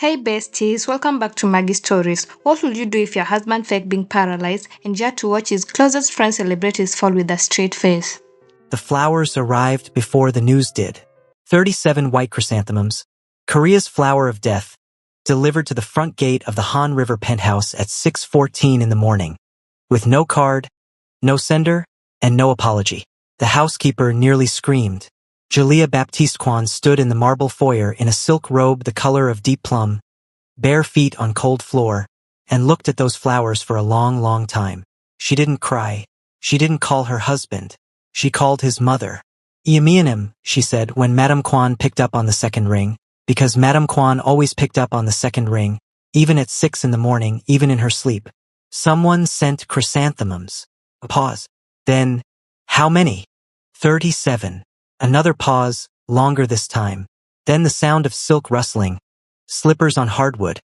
Hey besties, welcome back to Maggie Stories. What would you do if your husband faked being paralyzed and you had to watch his closest friend celebrate his fall with a straight face? The flowers arrived before the news did. 37 white chrysanthemums, Korea's flower of death, delivered to the front gate of the Han River penthouse at 6:14 in the morning. With no card, no sender, and no apology. The housekeeper nearly screamed. Julia Baptiste Kwan stood in the marble foyer in a silk robe the color of deep plum, bare feet on cold floor, and looked at those flowers for a long, long time. She didn't cry. She didn't call her husband. She called his mother. Iamianim, she said when Madame Kwan picked up on the second ring, because Madame Kwan always picked up on the second ring, even at 6 in the morning, even in her sleep. Someone sent chrysanthemums. A pause. Then, how many? 37. Another pause, longer this time. Then the sound of silk rustling, slippers on hardwood,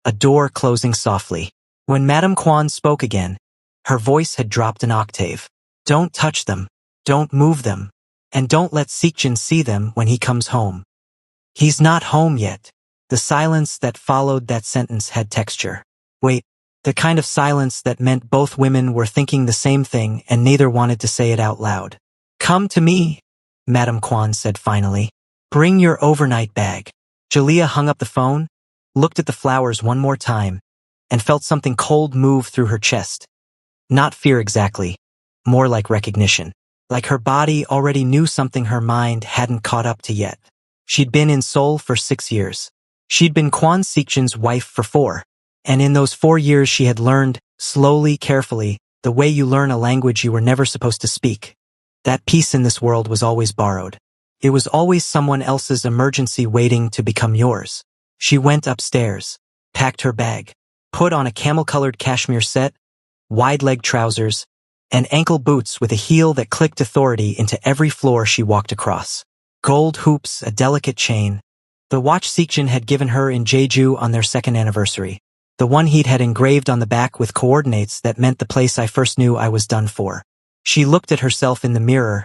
a door closing softly. When Madame Kwan spoke again, her voice had dropped an octave. Don't touch them. Don't move them. And don't let Sikjin see them when he comes home. He's not home yet. The silence that followed that sentence had texture. Wait, the kind of silence that meant both women were thinking the same thing and neither wanted to say it out loud. Come to me, Madame Kwan said finally. Bring your overnight bag. Julia hung up the phone, looked at the flowers one more time, and felt something cold move through her chest. Not fear exactly, more like recognition. Like her body already knew something her mind hadn't caught up to yet. She'd been in Seoul for 6 years. She'd been Kwan Sikjin's wife for 4. And in those 4 years she had learned, slowly, carefully, the way you learn a language you were never supposed to speak. That peace in this world was always borrowed. It was always someone else's emergency waiting to become yours. She went upstairs, packed her bag, put on a camel-colored cashmere set, wide-leg trousers, and ankle boots with a heel that clicked authority into every floor she walked across. Gold hoops, a delicate chain. The watch Sikjin had given her in Jeju on their 2nd anniversary. The one he'd had engraved on the back with coordinates that meant the place I first knew I was done for. She looked at herself in the mirror,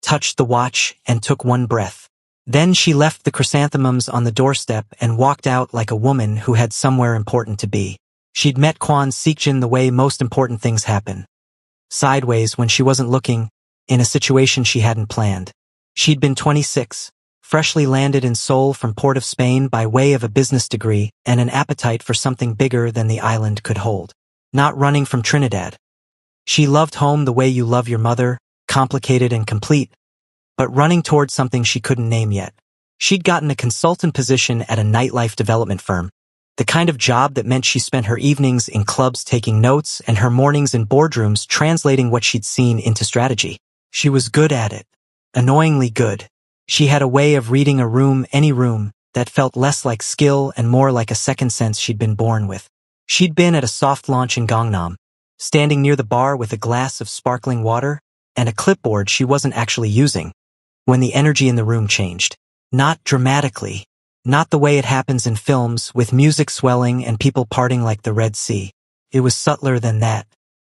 touched the watch, and took one breath. Then she left the chrysanthemums on the doorstep and walked out like a woman who had somewhere important to be. She'd met Kwan Sikjin the way most important things happen. Sideways when she wasn't looking, in a situation she hadn't planned. She'd been 26, freshly landed in Seoul from Port of Spain by way of a business degree and an appetite for something bigger than the island could hold. Not running from Trinidad. She loved home the way you love your mother, complicated and complete, but running towards something she couldn't name yet. She'd gotten a consultant position at a nightlife development firm, the kind of job that meant she spent her evenings in clubs taking notes and her mornings in boardrooms translating what she'd seen into strategy. She was good at it, annoyingly good. She had a way of reading a room, any room, that felt less like skill and more like a second sense she'd been born with. She'd been at a soft launch in Gangnam, standing near the bar with a glass of sparkling water and a clipboard she wasn't actually using, when the energy in the room changed. Not dramatically, not the way it happens in films with music swelling and people parting like the Red Sea. It was subtler than that.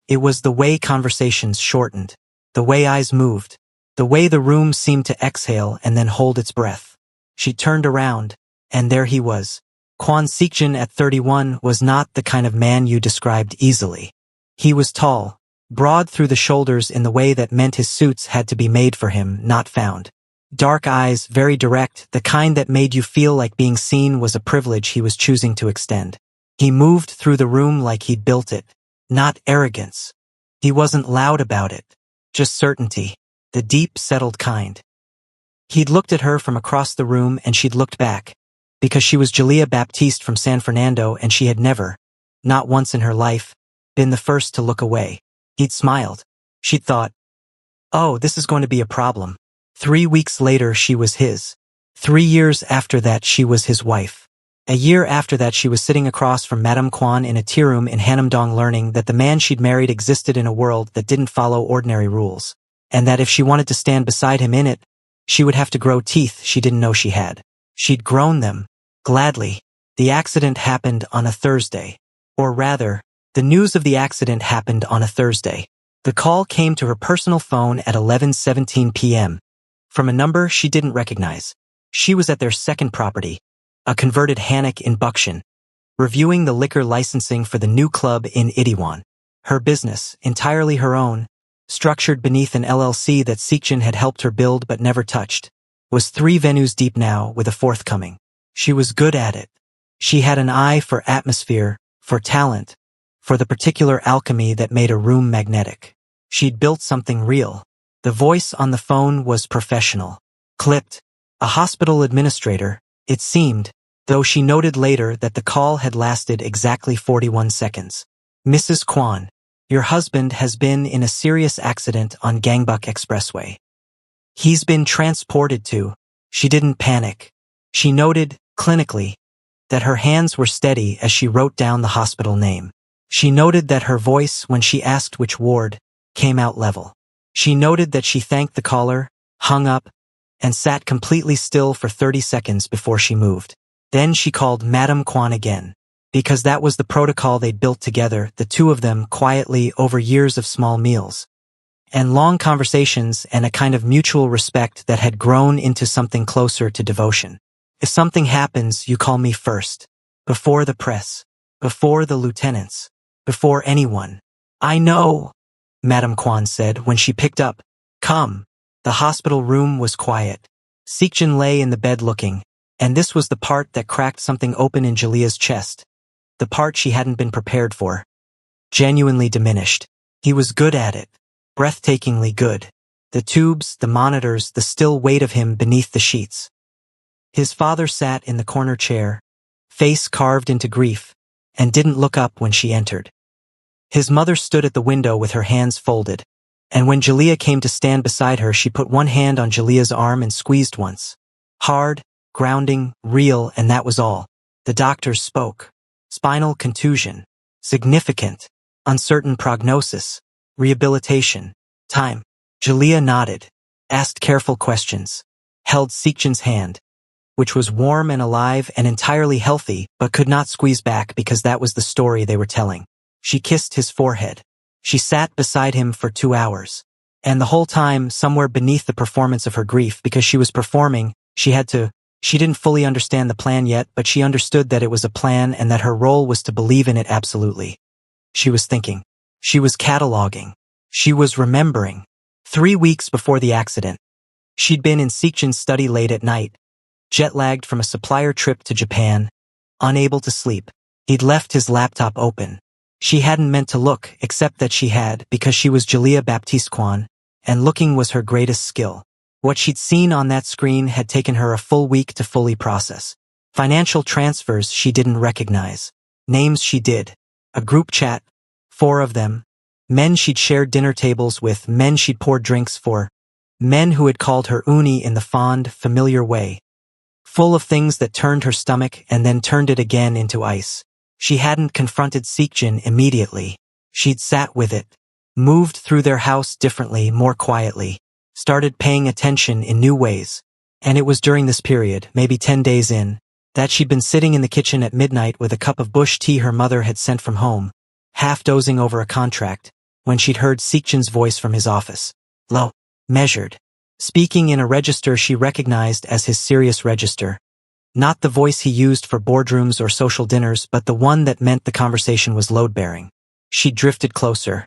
It was the way conversations shortened, the way eyes moved, the way the room seemed to exhale and then hold its breath. She turned around, and there he was. Kwan Sikjin at 31 was not the kind of man you described easily. He was tall, broad through the shoulders in the way that meant his suits had to be made for him, not found. Dark eyes, very direct, the kind that made you feel like being seen was a privilege he was choosing to extend. He moved through the room like he'd built it, not arrogance. He wasn't loud about it, just certainty, the deep, settled kind. He'd looked at her from across the room and she'd looked back, because she was Julia Baptiste from San Fernando and she had never, not once in her life, been the first to look away. He'd smiled. She'd thought, oh, this is going to be a problem. 3 weeks later she was his. 3 years after that she was his wife. A year after that she was sitting across from Madame Kwan in a tea room in Hanamdong learning that the man she'd married existed in a world that didn't follow ordinary rules, and that if she wanted to stand beside him in it, she would have to grow teeth she didn't know she had. She'd grown them, gladly. The accident happened on a Thursday. Or rather, the news of the accident happened on a Thursday. The call came to her personal phone at 11:17 p.m. from a number she didn't recognize. She was at their second property, a converted Hanok in Buckshin, reviewing the liquor licensing for the new club in Itaewon. Her business, entirely her own, structured beneath an LLC that Seekjin had helped her build but never touched, was 3 venues deep now with a 4th coming. She was good at it. She had an eye for atmosphere, for talent, for the particular alchemy that made a room magnetic. She'd built something real. The voice on the phone was professional. Clipped. A hospital administrator, it seemed, though she noted later that the call had lasted exactly 41 seconds. Mrs. Kwan, your husband has been in a serious accident on Gangbuk Expressway. He's been transported to. She didn't panic. She noted, clinically, that her hands were steady as she wrote down the hospital name. She noted that her voice, when she asked which ward, came out level. She noted that she thanked the caller, hung up, and sat completely still for 30 seconds before she moved. Then she called Madame Kwan again, because that was the protocol they'd built together, the two of them, quietly over years of small meals and long conversations and a kind of mutual respect that had grown into something closer to devotion. If something happens, you call me first, before the press, before the lieutenants, before anyone. I know, Madame Kwan said when she picked up. Come. The hospital room was quiet. Seekjin lay in the bed looking, and this was the part that cracked something open in Jalia's chest. The part she hadn't been prepared for. Genuinely diminished. He was good at it. Breathtakingly good. The tubes, the monitors, the still weight of him beneath the sheets. His father sat in the corner chair, face carved into grief, and didn't look up when she entered. His mother stood at the window with her hands folded, and when Jalia came to stand beside her, she put one hand on Jalia's arm and squeezed once. Hard, grounding, real, and that was all. The doctors spoke. Spinal contusion. Significant. Uncertain prognosis. Rehabilitation. Time. Jalia nodded. Asked careful questions. Held Seekjin's hand, which was warm and alive and entirely healthy, but could not squeeze back because that was the story they were telling. She kissed his forehead. She sat beside him for 2 hours. And the whole time, somewhere beneath the performance of her grief, because she was performing, she didn't fully understand the plan yet, but she understood that it was a plan and that her role was to believe in it absolutely. She was thinking. She was cataloging. She was remembering. 3 weeks before the accident, she'd been in Seekjin's study late at night, jet-lagged from a supplier trip to Japan, unable to sleep. He'd left his laptop open. She hadn't meant to look, except that she had, because she was Jalia Baptiste Kwan, and looking was her greatest skill. What she'd seen on that screen had taken her a full week to fully process. Financial transfers she didn't recognize. Names she did. A group chat. 4 of them. Men she'd shared dinner tables with, men she'd poured drinks for. Men who had called her Uni in the fond, familiar way. Full of things that turned her stomach and then turned it again into ice. She hadn't confronted Seekjin immediately. She'd sat with it. Moved through their house differently, more quietly. Started paying attention in new ways. And it was during this period, maybe 10 days in, that she'd been sitting in the kitchen at midnight with a cup of bush tea her mother had sent from home, half dozing over a contract, when she'd heard Seekjin's voice from his office. Low. Measured. Speaking in a register she recognized as his serious register. Not the voice he used for boardrooms or social dinners, but the one that meant the conversation was load-bearing. She drifted closer.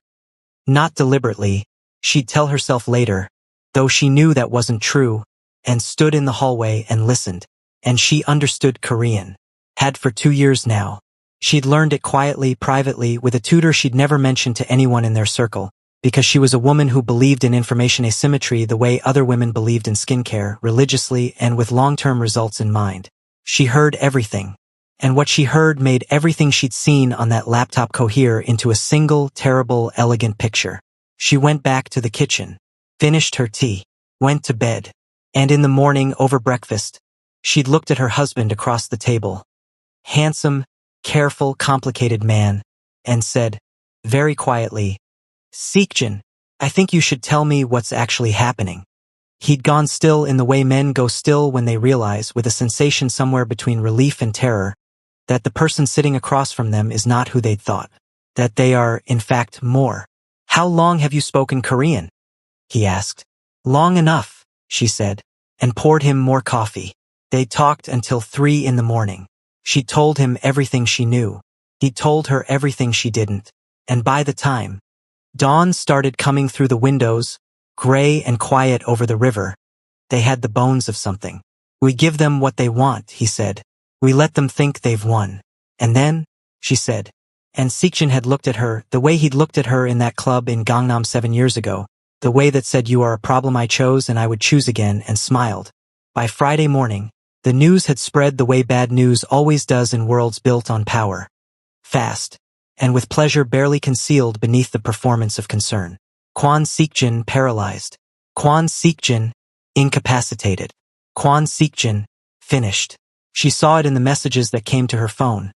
Not deliberately, she'd tell herself later, though she knew that wasn't true, and stood in the hallway and listened. And she understood Korean. Had for 2 years now. She'd learned it quietly, privately, with a tutor she'd never mentioned to anyone in their circle, because she was a woman who believed in information asymmetry the way other women believed in skincare, religiously and with long-term results in mind. She heard everything, and what she heard made everything she'd seen on that laptop cohere into a single, terrible, elegant picture. She went back to the kitchen, finished her tea, went to bed, and in the morning, over breakfast, she'd looked at her husband across the table. Handsome, careful, complicated man, and said, very quietly, Seekjin, I think you should tell me what's actually happening. He'd gone still in the way men go still when they realize, with a sensation somewhere between relief and terror, that the person sitting across from them is not who they'd thought, that they are, in fact, more. How long have you spoken Korean? He asked. Long enough, she said, and poured him more coffee. They talked until 3 in the morning. She told him everything she knew. He told her everything she didn't. And by the time dawn started coming through the windows, gray and quiet over the river, they had the bones of something. We give them what they want, he said. We let them think they've won. And then, she said. And Seekjin had looked at her, the way he'd looked at her in that club in Gangnam 7 years ago, the way that said you are a problem I chose and I would choose again, and smiled. By Friday morning, the news had spread the way bad news always does in worlds built on power. Fast, and with pleasure barely concealed beneath the performance of concern. Kwon Seekjin paralyzed. Kwon Seekjin incapacitated. Kwon Seekjin finished. She saw it in the messages that came to her phone.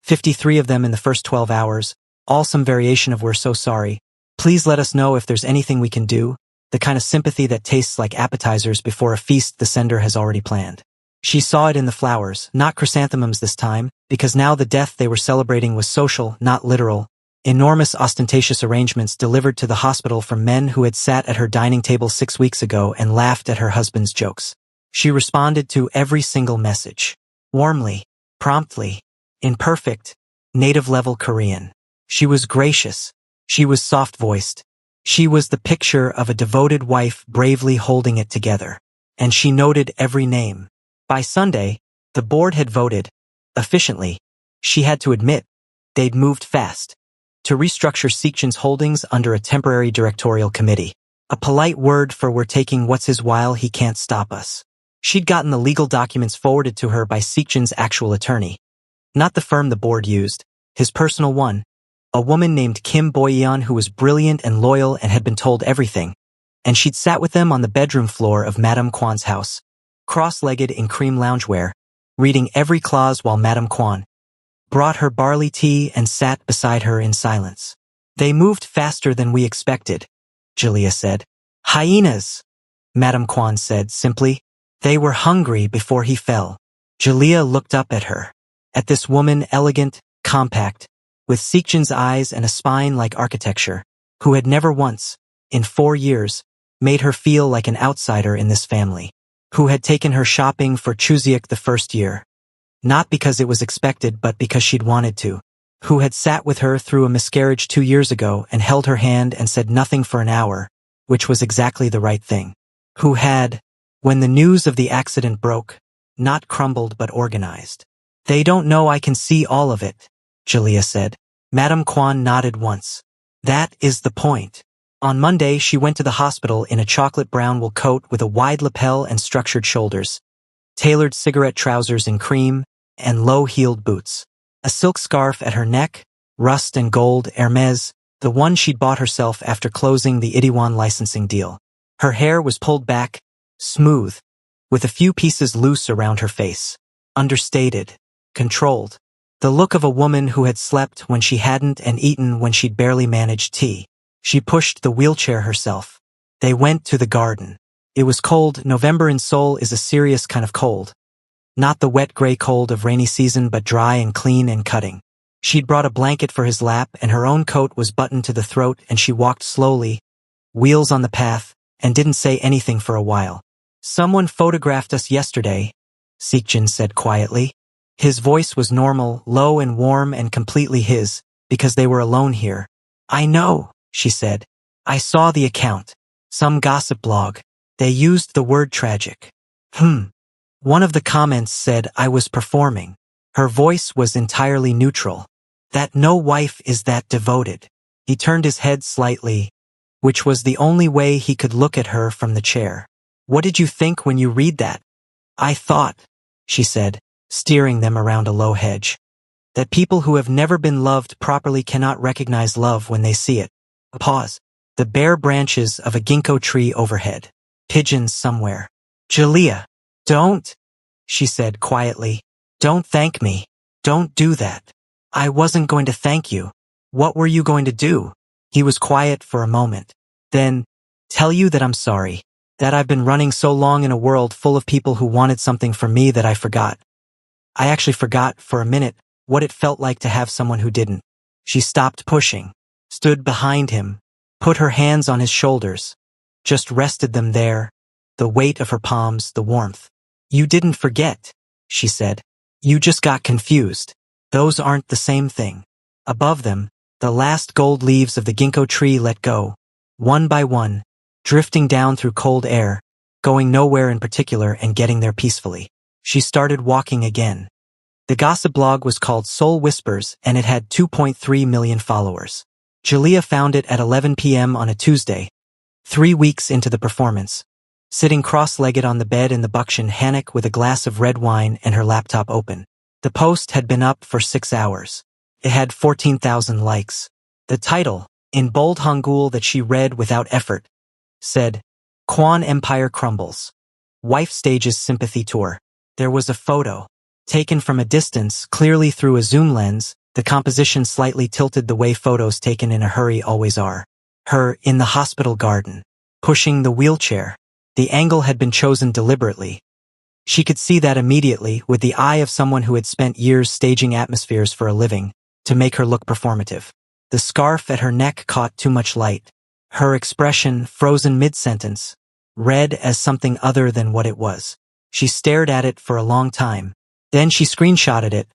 53 of them in the first 12 hours, all some variation of "we're so sorry. Please let us know if there's anything we can do," the kind of sympathy that tastes like appetizers before a feast the sender has already planned. She saw it in the flowers, not chrysanthemums this time, because now the death they were celebrating was social, not literal. Enormous ostentatious arrangements delivered to the hospital from men who had sat at her dining table 6 weeks ago and laughed at her husband's jokes. She responded to every single message. Warmly, promptly, in perfect, native-level Korean. She was gracious. She was soft-voiced. She was the picture of a devoted wife bravely holding it together. And she noted every name. By Sunday, the board had voted. Efficiently. She had to admit, they'd moved fast. To restructure Seekjin's holdings under a temporary directorial committee. A polite word for "we're taking what's his while he can't stop us." She'd gotten the legal documents forwarded to her by Seekjin's actual attorney. Not the firm the board used, his personal one. A woman named Kim Boyeon who was brilliant and loyal and had been told everything. And she'd sat with them on the bedroom floor of Madame Kwon's house, cross-legged in cream loungewear, reading every clause while Madame Kwon brought her barley tea and sat beside her in silence. "They moved faster than we expected," Julia said. "Hyenas," Madame Kwon said simply. "They were hungry before he fell." Julia looked up at her. At this woman, elegant, compact, with Seekjin's eyes and a spine like architecture, who had never once, in 4 years, made her feel like an outsider in this family, who had taken her shopping for Chuseok the first year. Not because it was expected but because she'd wanted to. Who had sat with her through a miscarriage 2 years ago and held her hand and said nothing for an hour, which was exactly the right thing. Who had, when the news of the accident broke, not crumbled but organized. "They don't know I can see all of it," Julia said. Madame Kwon nodded once. "That is the point." On Monday she went to the hospital in a chocolate brown wool coat with a wide lapel and structured shoulders, tailored cigarette trousers in cream, and low-heeled boots. A silk scarf at her neck, rust and gold Hermes, the one she'd bought herself after closing the Itaewon licensing deal. Her hair was pulled back, smooth, with a few pieces loose around her face. Understated, controlled. The look of a woman who had slept when she hadn't and eaten when she'd barely managed tea. She pushed the wheelchair herself. They went to the garden. It was cold. November in Seoul is a serious kind of cold. Not the wet gray cold of rainy season but dry and clean and cutting. She'd brought a blanket for his lap and her own coat was buttoned to the throat and she walked slowly, wheels on the path, and didn't say anything for a while. "Someone photographed us yesterday," Seekjin said quietly. His voice was normal, low and warm and completely his, because they were alone here. "I know," she said. "I saw the account. Some gossip blog. They used the word tragic." One of the comments said I was performing. Her voice was entirely neutral. "That no wife is that devoted." He turned his head slightly, which was the only way he could look at her from the chair. "What did you think when you read that?" "I thought," she said, steering them around a low hedge, "that people who have never been loved properly cannot recognize love when they see it." A pause. The bare branches of a ginkgo tree overhead. Pigeons somewhere. "Julia, don't," she said quietly. "Don't thank me. Don't do that." "I wasn't going to thank you." "What were you going to do?" He was quiet for a moment. "Then, tell you that I'm sorry. That I've been running so long in a world full of people who wanted something from me that I forgot. I actually forgot, for a minute, what it felt like to have someone who didn't." She stopped pushing, stood behind him, put her hands on his shoulders, just rested them there, the weight of her palms, the warmth. You didn't forget, she said. You just got confused. Those aren't the same thing. Above them, the last gold leaves of the ginkgo tree let go, one by one, drifting down through cold air, going nowhere in particular and getting there peacefully. She started walking again. The gossip blog was called Soul Whispers and it had 2.3 million followers. Jalea found it at 11 p.m. on a Tuesday, 3 weeks into the performance, sitting cross-legged on the bed in the Buckshin hammock with a glass of red wine and her laptop open. The post had been up for 6 hours. It had 14,000 likes. The title, in bold Hangul that she read without effort, said, Kwan Empire Crumbles. Wife stages sympathy tour. There was a photo, taken from a distance, clearly through a zoom lens, the composition slightly tilted the way photos taken in a hurry always are. Her in the hospital garden, pushing the wheelchair. The angle had been chosen deliberately. She could see that immediately with the eye of someone who had spent years staging atmospheres for a living, to make her look performative. The scarf at her neck caught too much light. Her expression, frozen mid-sentence, read as something other than what it was. She stared at it for a long time. Then she screenshotted it,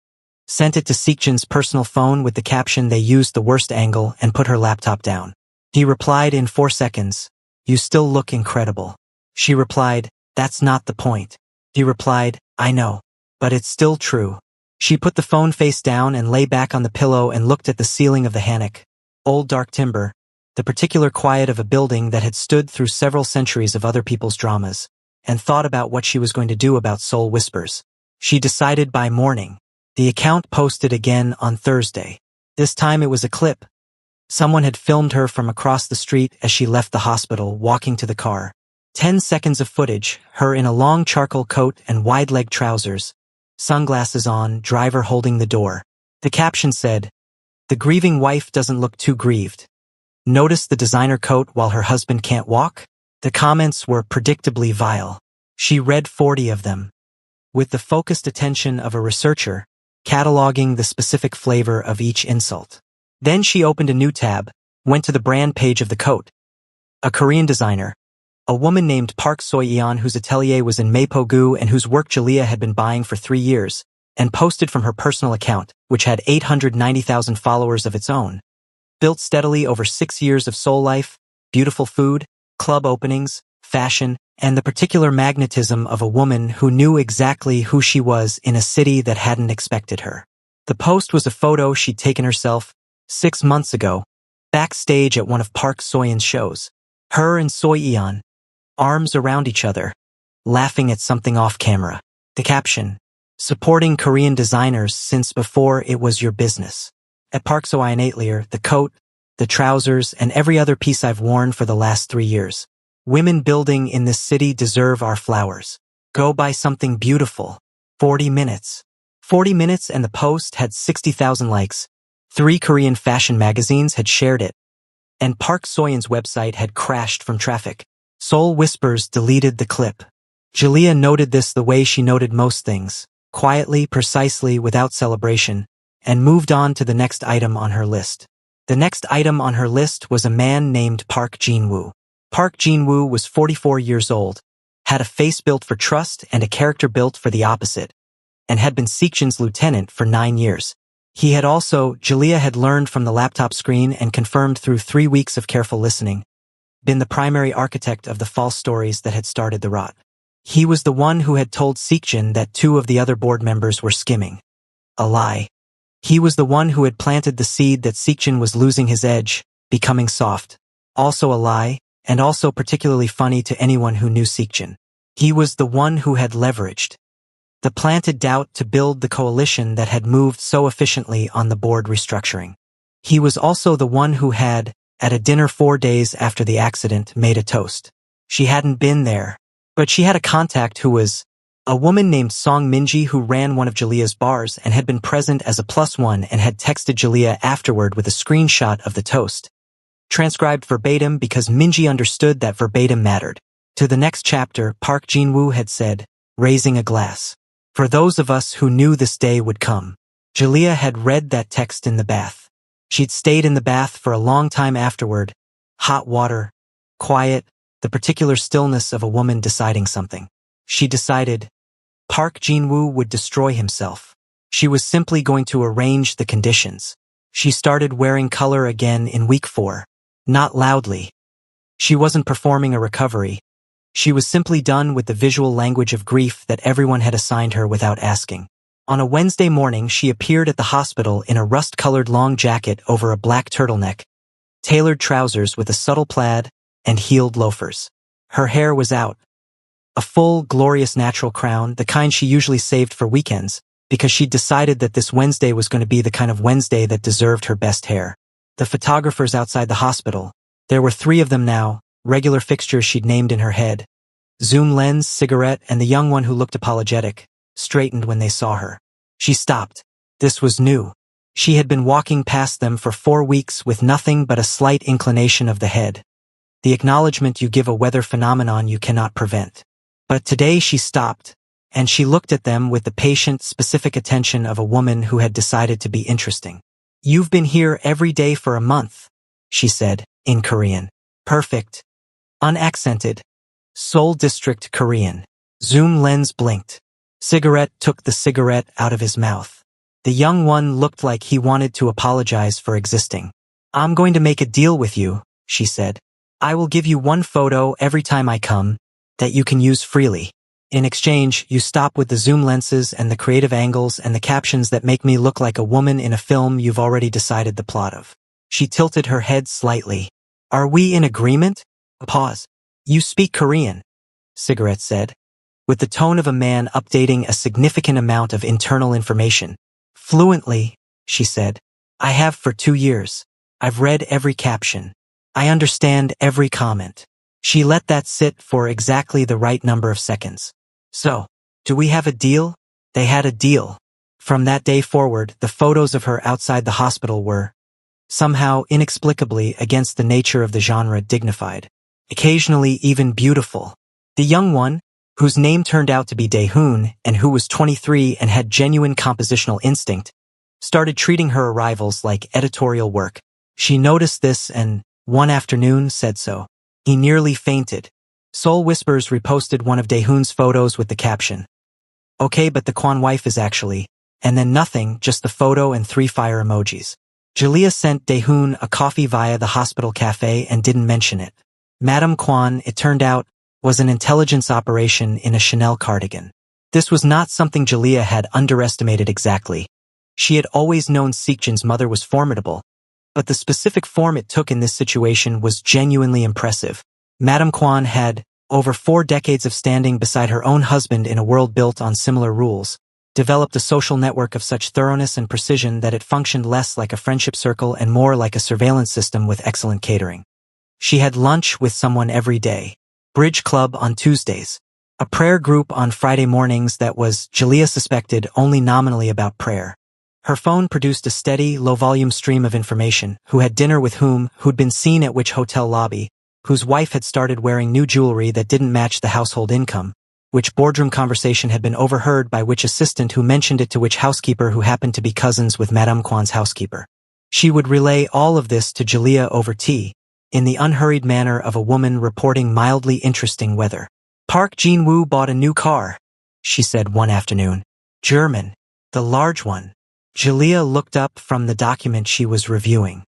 sent it to Seekjan's personal phone with the caption they used the worst angle and put her laptop down. He replied in 4 seconds, You still look incredible. She replied, That's not the point. He replied, I know. But it's still true. She put the phone face down and lay back on the pillow and looked at the ceiling of the hammock. Old dark timber, the particular quiet of a building that had stood through several centuries of other people's dramas, and thought about what she was going to do about Soul Whispers. She decided by morning. The account posted again on Thursday. This time it was a clip. Someone had filmed her from across the street as she left the hospital, walking to the car. 10 seconds of footage, her in a long charcoal coat and wide-leg trousers, sunglasses on, driver holding the door. The caption said, The grieving wife doesn't look too grieved. Notice the designer coat while her husband can't walk? The comments were predictably vile. She read 40 of them, with the focused attention of a researcher, cataloging the specific flavor of each insult. Then she opened a new tab, went to the brand page of the coat. A Korean designer, a woman named Park Soyeon whose atelier was in Mapogu and whose work Jalea had been buying for 3 years, and posted from her personal account, which had 890,000 followers of its own. Built steadily over 6 years of soul life, beautiful food, club openings, fashion, and the particular magnetism of a woman who knew exactly who she was in a city that hadn't expected her. The post was a photo she'd taken herself 6 months ago, backstage at one of Park Soyeon's shows. Her and Soyeon, arms around each other, laughing at something off camera. The caption, Supporting Korean designers since before it was your business. At Park Soyeon Atelier, the coat, the trousers, and every other piece I've worn for the last 3 years. Women building in this city deserve our flowers. Go buy something beautiful. 40 minutes. 40 minutes and the post had 60,000 likes. 3 Korean fashion magazines had shared it. And Park Soyeon's website had crashed from traffic. Soul Whispers deleted the clip. Jalea noted this the way she noted most things, quietly, precisely, without celebration, and moved on to the next item on her list. The next item on her list was a man named Park Jin-woo. Park Jin-woo was 44 years old, had a face built for trust and a character built for the opposite, and had been Seekjan's lieutenant for 9 years. He had also, Jalea had learned from the laptop screen and confirmed through 3 weeks of careful listening, been the primary architect of the false stories that had started the rot. He was the one who had told Seekjan that 2 of the other board members were skimming. A lie. He was the one who had planted the seed that Seekjan was losing his edge, becoming soft. Also a lie, and also particularly funny to anyone who knew Seekjan. He was the one who had leveraged the planted doubt to build the coalition that had moved so efficiently on the board restructuring. He was also the one who had, at a dinner 4 days after the accident, made a toast. She hadn't been there, but she had a contact who was a woman named Song Minji who ran one of Jalea's bars and had been present as a +1 and had texted Jalea afterward with a screenshot of the toast. Transcribed verbatim because Minji understood that verbatim mattered. To the next chapter, Park Jin-woo had said, raising a glass. For those of us who knew this day would come. Jalea had read that text in the bath. She'd stayed in the bath for a long time afterward. Hot water, quiet, the particular stillness of a woman deciding something. She decided, Park Jin-woo would destroy himself. She was simply going to arrange the conditions. She started wearing color again in week 4. Not loudly. She wasn't performing a recovery. She was simply done with the visual language of grief that everyone had assigned her without asking. On a Wednesday morning, she appeared at the hospital in a rust-colored long jacket over a black turtleneck, tailored trousers with a subtle plaid, and heeled loafers. Her hair was out. A full, glorious natural crown, the kind she usually saved for weekends, because she'd decided that this Wednesday was going to be the kind of Wednesday that deserved her best hair. The photographers outside the hospital, there were 3 of them now, regular fixtures she'd named in her head. Zoom lens, cigarette, and the young one who looked apologetic, straightened when they saw her. She stopped. This was new. She had been walking past them for 4 weeks with nothing but a slight inclination of the head. The acknowledgement you give a weather phenomenon you cannot prevent. But today she stopped, and she looked at them with the patient, specific attention of a woman who had decided to be interesting. "You've been here every day for a month," she said, in Korean. Perfect. Unaccented. Seoul District Korean. Zoom lens blinked. Cigarette took the cigarette out of his mouth. The young one looked like he wanted to apologize for existing. "I'm going to make a deal with you," she said. "I will give you 1 photo every time I come, that you can use freely. In exchange, you stop with the zoom lenses and the creative angles and the captions that make me look like a woman in a film you've already decided the plot of." She tilted her head slightly. "Are we in agreement?" A pause. "You speak Korean," Cigarette said, with the tone of a man updating a significant amount of internal information. "Fluently," she said. "I have for 2 years. I've read every caption. I understand every comment." She let that sit for exactly the right number of seconds. "So, do we have a deal?" They had a deal. From that day forward, the photos of her outside the hospital were, somehow inexplicably against the nature of the genre, dignified. Occasionally even beautiful. The young one, whose name turned out to be Dae-hoon and who was 23 and had genuine compositional instinct, started treating her arrivals like editorial work. She noticed this and, one afternoon, said so. He nearly fainted. Seoul Whispers reposted one of Dae-hoon's photos with the caption, "Okay, but the Kwon wife is actually," and then nothing, just the photo and 3 fire emojis. Jalea sent Dae-hoon a coffee via the hospital cafe and didn't mention it. Madame Kwon, it turned out, was an intelligence operation in a Chanel cardigan. This was not something Jalea had underestimated exactly. She had always known Seokjin's mother was formidable, but the specific form it took in this situation was genuinely impressive. Madame Kwon had, over 4 decades of standing beside her own husband in a world built on similar rules, developed a social network of such thoroughness and precision that it functioned less like a friendship circle and more like a surveillance system with excellent catering. She had lunch with someone every day, bridge club on Tuesdays, a prayer group on Friday mornings that was, Jalea suspected, only nominally about prayer. Her phone produced a steady, low-volume stream of information, who had dinner with whom, who'd been seen at which hotel lobby, whose wife had started wearing new jewelry that didn't match the household income, which boardroom conversation had been overheard by which assistant who mentioned it to which housekeeper who happened to be cousins with Madame Kwon's housekeeper. She would relay all of this to Jalea over tea, in the unhurried manner of a woman reporting mildly interesting weather. "Park Jin-woo bought a new car," she said one afternoon. "German. The large one." Jalea looked up from the document she was reviewing.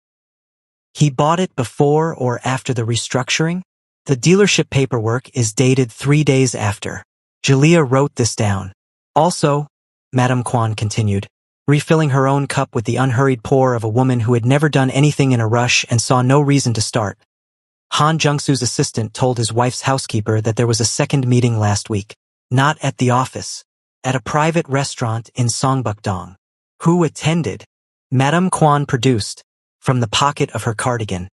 "He bought it before or after the restructuring? The dealership paperwork is dated 3 days after." Jalea wrote this down. "Also," Madame Kwon continued, refilling her own cup with the unhurried pour of a woman who had never done anything in a rush and saw no reason to start. Han Jung-soo's assistant told his wife's housekeeper that there was a second meeting last week. Not at the office. At a private restaurant in Songbuk-dong. Who attended? Madame Kwon produced, from the pocket of her cardigan,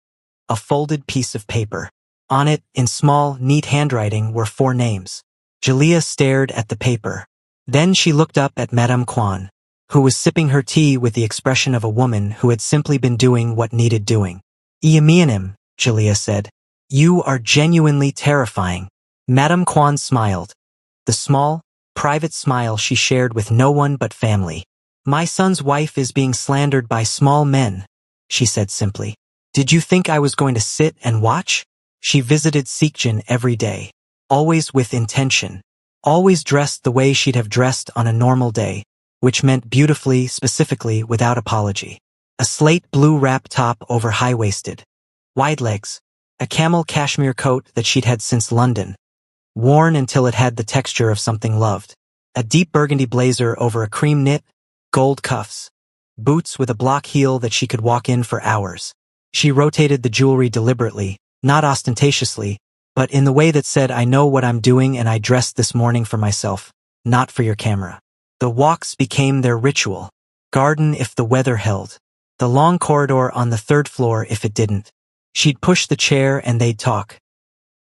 a folded piece of paper. On it, in small, neat handwriting, were 4 names. Jalea stared at the paper. Then she looked up at Madame Kwon, who was sipping her tea with the expression of a woman who had simply been doing what needed doing. "Iamianim," Jalea said. "You are genuinely terrifying." Madame Kwon smiled. The small, private smile she shared with no one but family. "My son's wife is being slandered by small men," she said simply. "Did you think I was going to sit and watch?" She visited Seokjin every day, always with intention. Always dressed the way she'd have dressed on a normal day, which meant beautifully, specifically, without apology. A slate blue wrap top over high-waisted, wide legs, a camel cashmere coat that she'd had since London, worn until it had the texture of something loved, a deep burgundy blazer over a cream knit, gold cuffs, boots with a block heel that she could walk in for hours. She rotated the jewelry deliberately, not ostentatiously, but in the way that said, I know what I'm doing and I dressed this morning for myself, not for your camera. The walks became their ritual. Garden if the weather held. The long corridor on the third floor if it didn't. She'd push the chair and they'd talk.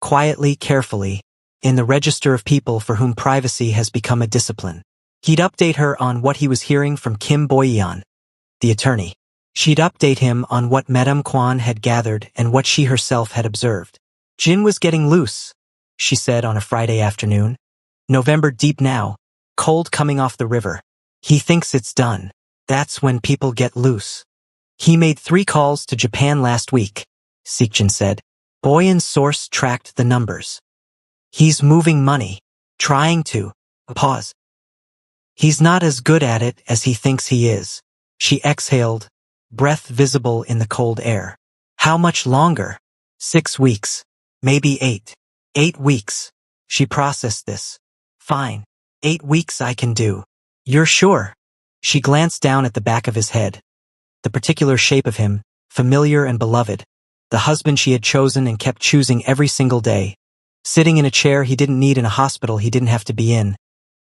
Quietly, carefully, in the register of people for whom privacy has become a discipline. He'd update her on what he was hearing from Kim Boyeon, the attorney. She'd update him on what Madame Kwan had gathered and what she herself had observed. Jin was getting loose, she said on a Friday afternoon. November deep now, cold coming off the river. He thinks it's done. That's when people get loose. He made 3 calls to Japan last week, Seekjin said. Boyan's source tracked the numbers. He's moving money, trying to. Pause. He's not as good at it as he thinks he is. She exhaled, breath visible in the cold air. How much longer? 6 weeks. Maybe 8. 8 weeks. She processed this. Fine. 8 weeks I can do. You're sure? She glanced down at the back of his head. The particular shape of him, familiar and beloved. The husband she had chosen and kept choosing every single day. Sitting in a chair he didn't need in a hospital he didn't have to be in.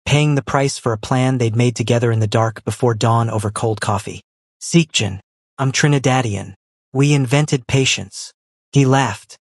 Paying the price for a plan they'd made together in the dark before dawn over cold coffee. Seekjin. I'm Trinidadian. We invented patience. He laughed.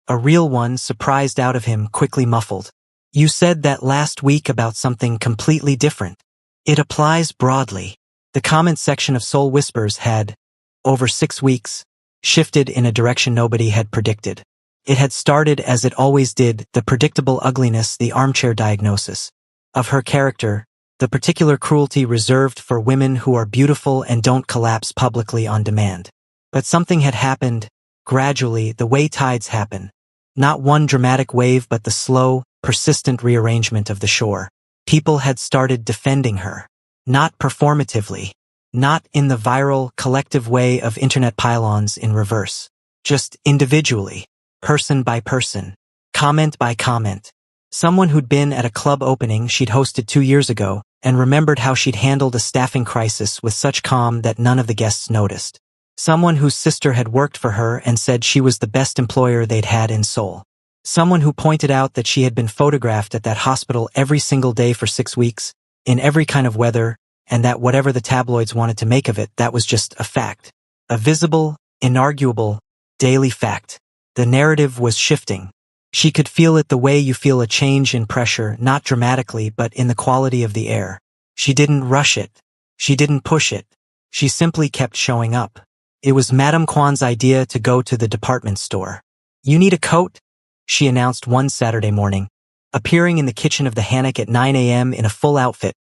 A real one, surprised out of him, quickly muffled. You said that last week about something completely different. It applies broadly. The comment section of Soul Whispers had, over 6 weeks, shifted in a direction nobody had predicted. It had started as it always did, the predictable ugliness, the armchair diagnosis of her character, the particular cruelty reserved for women who are beautiful and don't collapse publicly on demand. But something had happened, gradually, the way tides happen. Not one dramatic wave but the slow, persistent rearrangement of the shore. People had started defending her. Not performatively. Not in the viral, collective way of internet pylons in reverse. Just individually. Person by person. Comment by comment. Someone who'd been at a club opening she'd hosted 2 years ago and remembered how she'd handled a staffing crisis with such calm that none of the guests noticed. Someone whose sister had worked for her and said she was the best employer they'd had in Seoul. Someone who pointed out that she had been photographed at that hospital every single day for 6 weeks, in every kind of weather, and that whatever the tabloids wanted to make of it, that was just a fact. A visible, inarguable, daily fact. The narrative was shifting. She could feel it the way you feel a change in pressure, not dramatically but in the quality of the air. She didn't rush it. She didn't push it. She simply kept showing up. It was Madame Kwan's idea to go to the department store. You need a coat? She announced one Saturday morning, appearing in the kitchen of the Hannock at 9 a.m. in a full outfit,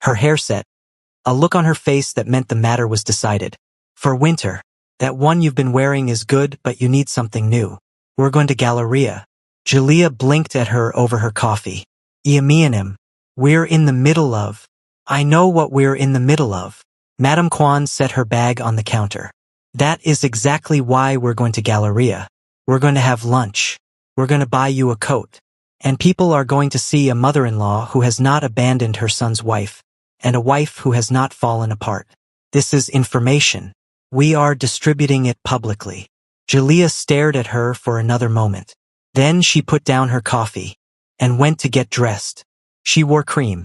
her hair set, a look on her face that meant the matter was decided. For winter, that one you've been wearing is good but you need something new. We're going to Galleria. Julia blinked at her over her coffee. Iamianim. We're in the middle of. I know what we're in the middle of. Madame Kwan set her bag on the counter. That is exactly why we're going to Galleria. We're going to have lunch. We're going to buy you a coat. And people are going to see a mother-in-law who has not abandoned her son's wife, and a wife who has not fallen apart. This is information. We are distributing it publicly. Julia stared at her for another moment. Then she put down her coffee and went to get dressed. She wore cream,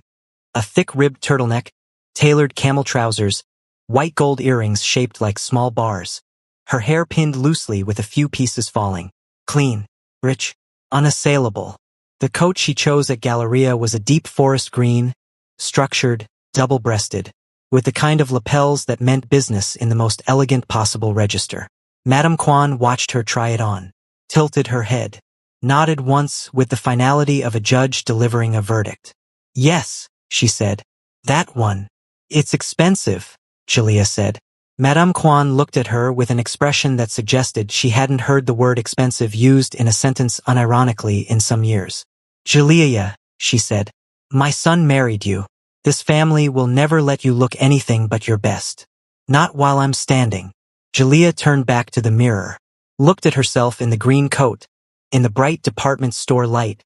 a thick-ribbed turtleneck, tailored camel trousers, white gold earrings shaped like small bars, her hair pinned loosely with a few pieces falling. Clean, rich, unassailable. The coat she chose at Galleria was a deep forest green, structured, double-breasted, with the kind of lapels that meant business in the most elegant possible register. Madame Kwan watched her try it on, tilted her head, nodded once with the finality of a judge delivering a verdict. Yes, she said. That one. It's expensive, Julia said. Madame Kwan looked at her with an expression that suggested she hadn't heard the word expensive used in a sentence unironically in some years. Julia, she said. My son married you. This family will never let you look anything but your best. Not while I'm standing. Jalea turned back to the mirror, looked at herself in the green coat, in the bright department store light,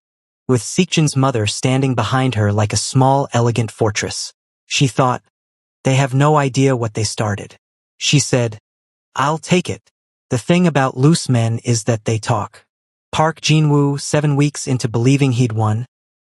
with Seekjan's mother standing behind her like a small, elegant fortress. She thought, they have no idea what they started. She said, I'll take it. The thing about loose men is that they talk. Park Jin-woo, 7 weeks into believing he'd won,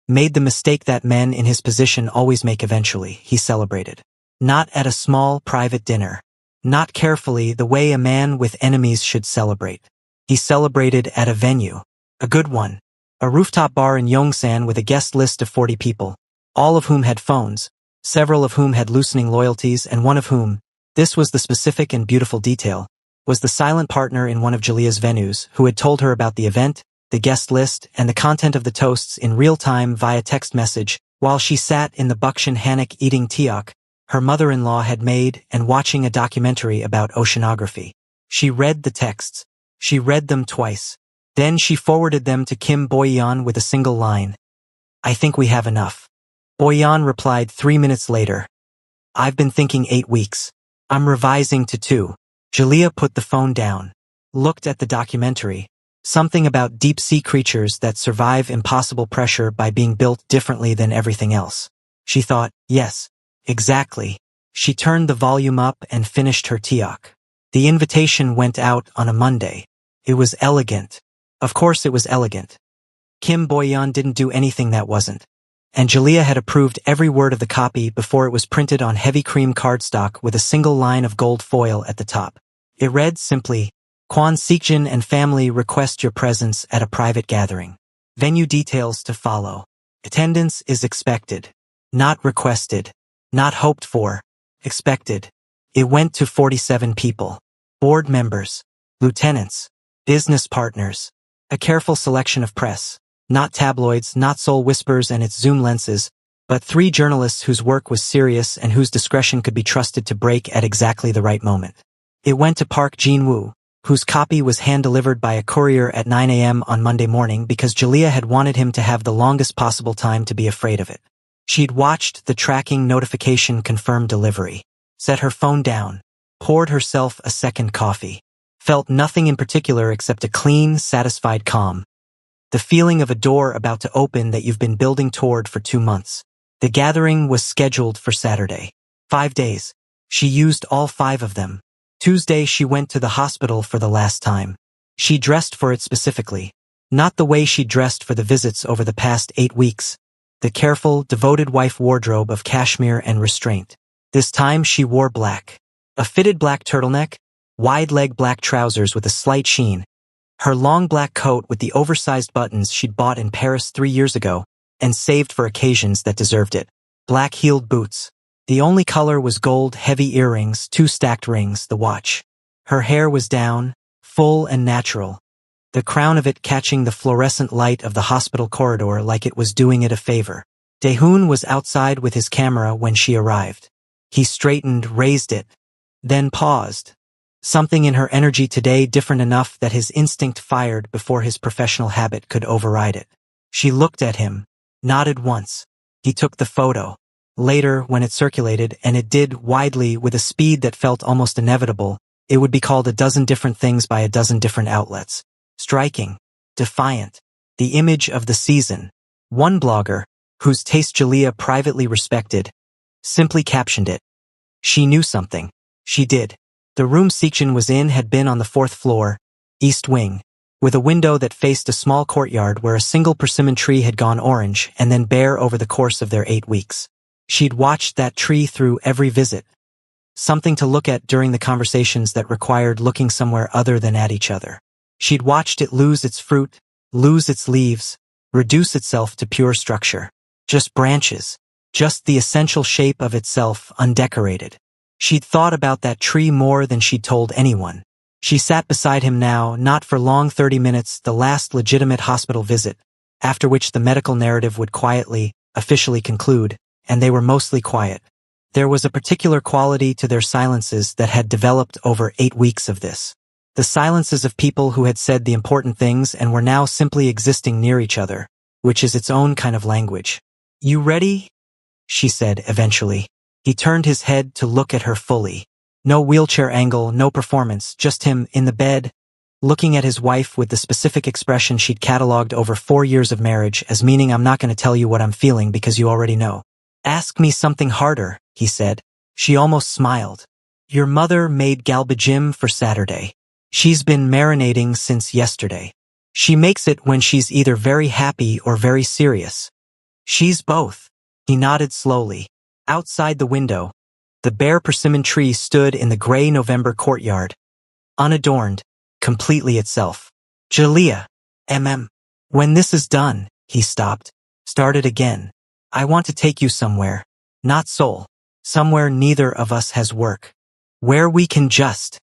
made the mistake that men in his position always make eventually. He celebrated. Not at a small, private dinner. Not carefully the way a man with enemies should celebrate. He celebrated at a venue. A good one. A rooftop bar in Yongsan with a guest list of 40 people, all of whom had phones, several of whom had loosening loyalties, and one of whom, this was the specific and beautiful detail, was the silent partner in one of Jalea's venues who had told her about the event, the guest list, and the content of the toasts in real time via text message, while she sat in the Bukshan hammock eating tiak her mother-in-law had made and watching a documentary about oceanography. She read the texts. She read them twice. Then she forwarded them to Kim Boyan with a single line. I think we have enough. Boyan replied 3 minutes later. I've been thinking 8 weeks. I'm revising to 2. Jalea put the phone down, looked at the documentary, something about deep-sea creatures that survive impossible pressure by being built differently than everything else. She thought, yes, exactly. She turned the volume up and finished her tiak. The invitation went out on a Monday. It was elegant. Of course it was elegant. Kim Boyan didn't do anything that wasn't. And Jalea had approved every word of the copy before it was printed on heavy cream cardstock with a single line of gold foil at the top. It read simply, Kwon Seekjan and family request your presence at a private gathering. Venue details to follow. Attendance is expected. Not requested. Not hoped for. Expected. It went to 47 people. Board members. Lieutenants. Business partners. A careful selection of press. Not tabloids, not Soul Whispers and its zoom lenses, but 3 journalists whose work was serious and whose discretion could be trusted to break at exactly the right moment. It went to Park Jin-woo, whose copy was hand-delivered by a courier at 9 a.m. on Monday morning because Jalea had wanted him to have the longest possible time to be afraid of it. She'd watched the tracking notification confirm delivery, set her phone down, poured herself a second coffee, felt nothing in particular except a clean, satisfied calm. The feeling of a door about to open that you've been building toward for 2 months. The gathering was scheduled for Saturday. 5 days. She used all 5 of them. Tuesday she went to the hospital for the last time. She dressed for it specifically. Not the way she dressed for the visits over the past 8 weeks. The careful, devoted wife wardrobe of cashmere and restraint. This time she wore black. A fitted black turtleneck, wide-leg black trousers with a slight sheen, her long black coat with the oversized buttons she'd bought in Paris 3 years ago and saved for occasions that deserved it. Black-heeled boots. The only color was gold, heavy earrings, 2 stacked rings, the watch. Her hair was down, full and natural, the crown of it catching the fluorescent light of the hospital corridor like it was doing it a favor. Daehoon was outside with his camera when she arrived. He straightened, raised it, then paused. Something in her energy today different enough that his instinct fired before his professional habit could override it. She looked at him, nodded once. He took the photo. Later, when it circulated, and it did widely with a speed that felt almost inevitable, it would be called a dozen different things by a dozen different outlets. Striking. Defiant. The image of the season. One blogger, whose taste Jalea privately respected, simply captioned it. She knew something. She did. The room Seekjan was in had been on the 4th floor, east wing, with a window that faced a small courtyard where a single persimmon tree had gone orange and then bare over the course of their 8 weeks. She'd watched that tree through every visit. Something to look at during the conversations that required looking somewhere other than at each other. She'd watched it lose its fruit, lose its leaves, reduce itself to pure structure. Just branches. Just the essential shape of itself, undecorated. She'd thought about that tree more than she'd told anyone. She sat beside him now, not for long 30 minutes, the last legitimate hospital visit, after which the medical narrative would quietly, officially conclude, and they were mostly quiet. There was a particular quality to their silences that had developed over 8 weeks of this. The silences of people who had said the important things and were now simply existing near each other, which is its own kind of language. You ready? She said eventually. He turned his head to look at her fully. No wheelchair angle, no performance, just him in the bed, looking at his wife with the specific expression she'd cataloged over 4 years of marriage as meaning I'm not going to tell you what I'm feeling because you already know. Ask me something harder, he said. She almost smiled. Your mother made galbajim for Saturday. She's been marinating since yesterday. She makes it when she's either very happy or very serious. She's both. He nodded slowly. Outside the window, the bare persimmon tree stood in the gray November courtyard, unadorned, completely itself. Jalea, when this is done, he stopped, started again. I want to take you somewhere, not Seoul, somewhere neither of us has work. Where we can just.